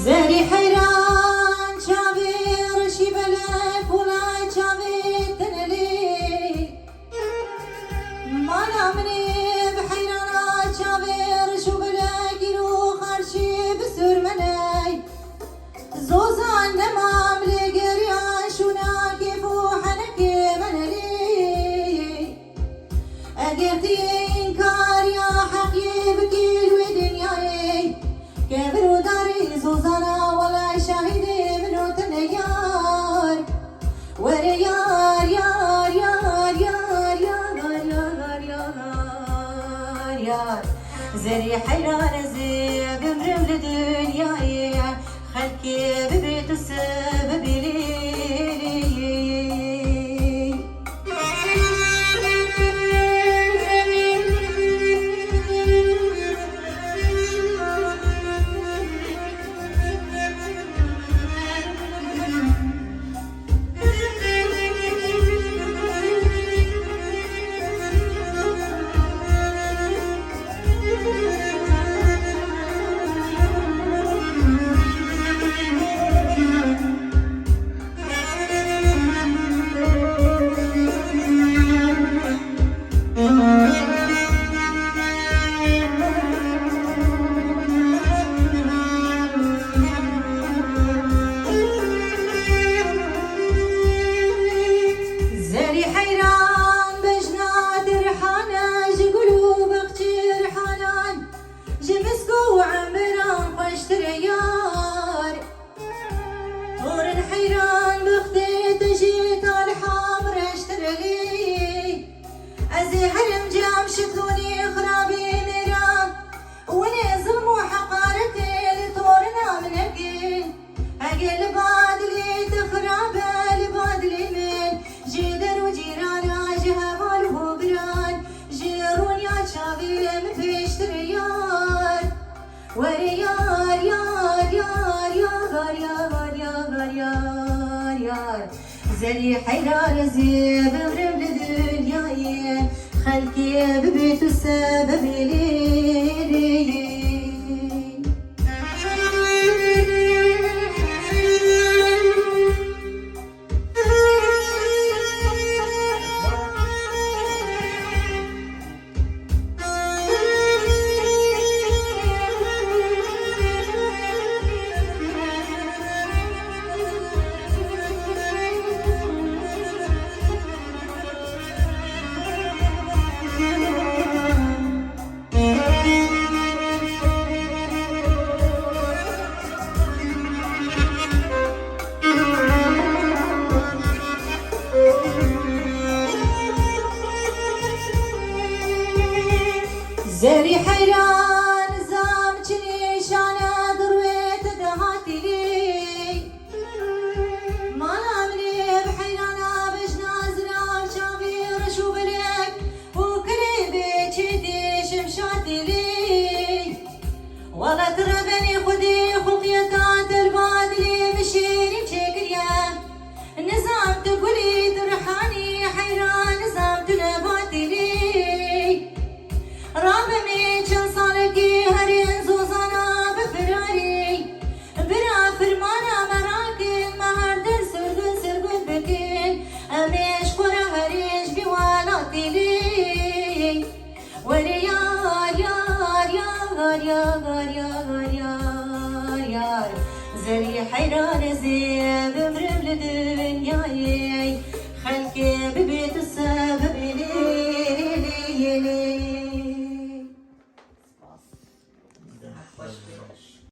زری حیران چاوی رشی بلک ولای چاوی تنلی مالا منی بحیرانا چاوی رشو بلکی رو خارشی بسور منی زوزان نمام لگریان شونا کیفو حنکی منلی اگرتی این کار یا حقی بکیل و دنیای كبروا داري زوزانا ولا شاهدي منو تنيار وري يار يار يار يار يار يار يار يار زري حيران زي بمرم لدنياي خلكي ببيت السبب لي حيران بختي تجيت الحمر اشتري ازي حلم جام شدوني خرابي نيران وني ظلم وحقارتي لطورنا من اقي لبادلي تخرابه لبادلي من جدر وجيرانا جهه ماله بران جيرون يا شابي مثل اشتريار وريار يار يار يار يار يار يار يار زري حيران زي بمرم لدنياي خلكي ببيت السبب لي زري حيران زامتني شانا درويت دهاتي لي ما نامني بحيرانا باش نازنا شافي رشو بلك وكلي بيتي ديش مشاتي لي والله تربني خدي خلقيتات البادلي مشيني بشكريا نزام تقولي درحاني حيران نزام تنباتي لي رابمي چن سالگی هرین زوزانا بفراری برا فرمانا مراکن مهردن سرگن بکن امیش خورا هریش بیواناتی لی وری یار یار یار یار یار یار یار زری حیران زی بمرم لدنیای